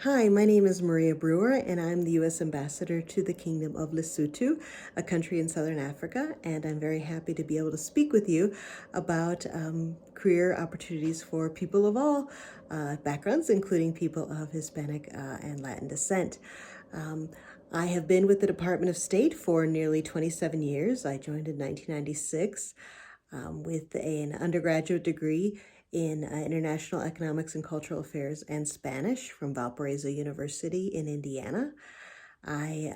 Hi, my name is Maria Brewer, and I'm the U.S. Ambassador to the Kingdom of Lesotho, a country in Southern Africa, and I'm very happy to be able to speak with you about career opportunities for people of all backgrounds, including people of Hispanic and Latin descent. Um, I have been with the Department of State for nearly 27 years. I joined in 1996 with an undergraduate degree in International Economics and Cultural Affairs and Spanish from Valparaiso University in Indiana. I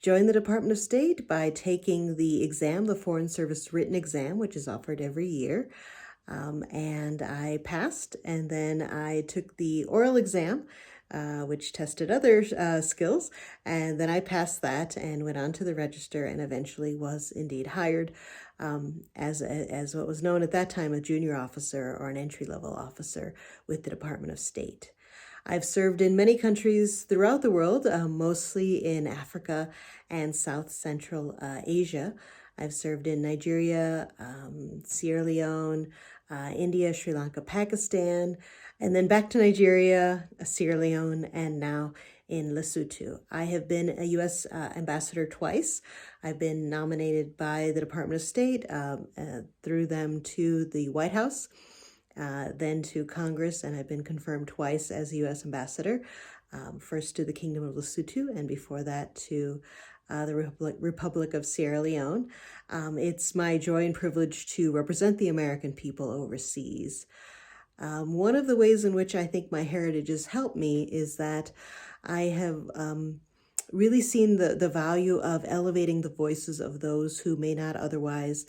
joined the Department of State by taking the exam, the Foreign Service Written Exam, which is offered every year. And I passed, and then I took the oral exam, which tested other skills, and then I passed that and went on to the register and eventually was indeed hired as what was known at that time a junior officer or an entry-level officer with the Department of State. I've served in many countries throughout the world, mostly in Africa and South Central Asia. I've served in Nigeria, Sierra Leone, India, Sri Lanka, Pakistan, and then back to Nigeria, Sierra Leone, and now in Lesotho. I have been a U.S. ambassador twice. I've been nominated by the Department of State through them to the White House, then to Congress, and I've been confirmed twice as a U.S. ambassador, first to the Kingdom of Lesotho, and before that to the Republic of Sierra Leone. It's my joy and privilege to represent the American people overseas. One of the ways in which I think my heritage has helped me is that I have really seen the value of elevating the voices of those who may not otherwise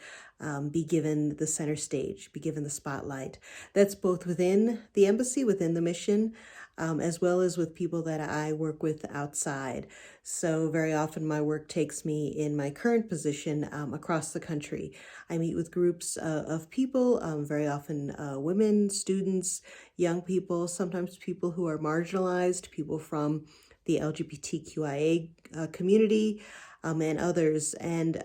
be given the center stage, be given the spotlight. That's both within the embassy, within the mission, as well as with people that I work with outside. So very often my work takes me in my current position across the country. I meet with groups of people, very often women, students, young people, sometimes people who are marginalized, people from the LGBTQIA community, and others. And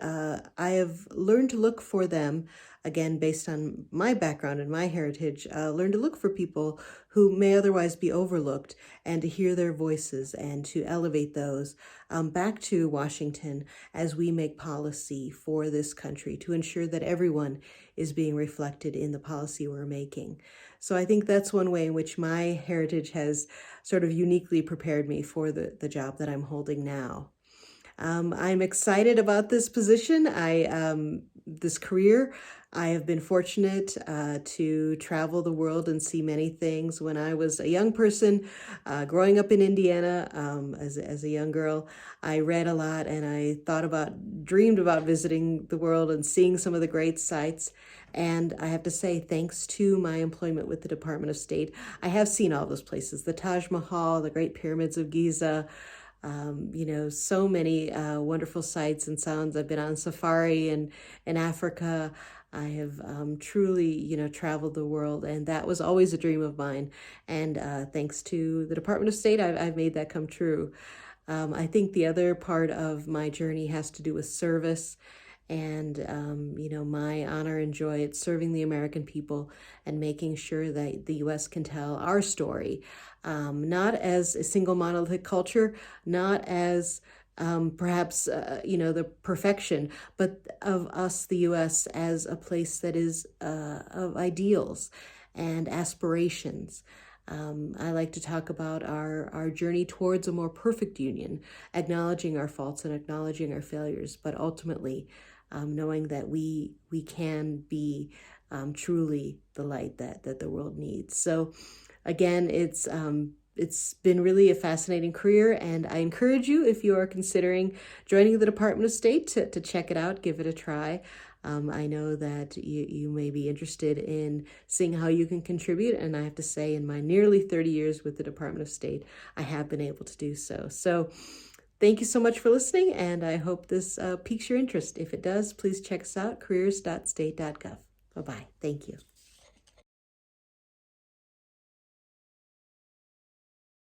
I have learned to look for them, again, based on my background and my heritage, learn to look for people who may otherwise be overlooked and to hear their voices and to elevate those back to Washington as we make policy for this country to ensure that everyone is being reflected in the policy we're making. So I think that's one way in which my heritage has sort of uniquely prepared me for the job that I'm holding now. I'm excited about this position. This career, I have been fortunate to travel the world and see many things. When I was a young person, growing up in Indiana as a young girl, I read a lot and I dreamed about visiting the world and seeing some of the great sights. And I have to say, thanks to my employment with the Department of State, I have seen all those places, the Taj Mahal, the Great Pyramids of Giza, so many wonderful sights and sounds. I've been on safari in Africa. I have truly, traveled the world, and that was always a dream of mine. And thanks to the Department of State, I've made that come true. I think the other part of my journey has to do with service. And, my honor and joy at serving the American people and making sure that the U.S. can tell our story, not as a single monolithic culture, not as perhaps, the perfection, but of us, the U.S., as a place that is of ideals and aspirations. I like to talk about our journey towards a more perfect union, acknowledging our faults and acknowledging our failures, but ultimately knowing that we can be truly the light that the world needs. So again, it's been really a fascinating career, and I encourage you, if you are considering joining the Department of State, to check it out, give it a try. I know that you may be interested in seeing how you can contribute, and I have to say, in my nearly 30 years with the Department of State, I have been able to do so. So thank you so much for listening, and I hope this piques your interest. If it does, please check us out, careers.state.gov. Bye-bye. Thank you.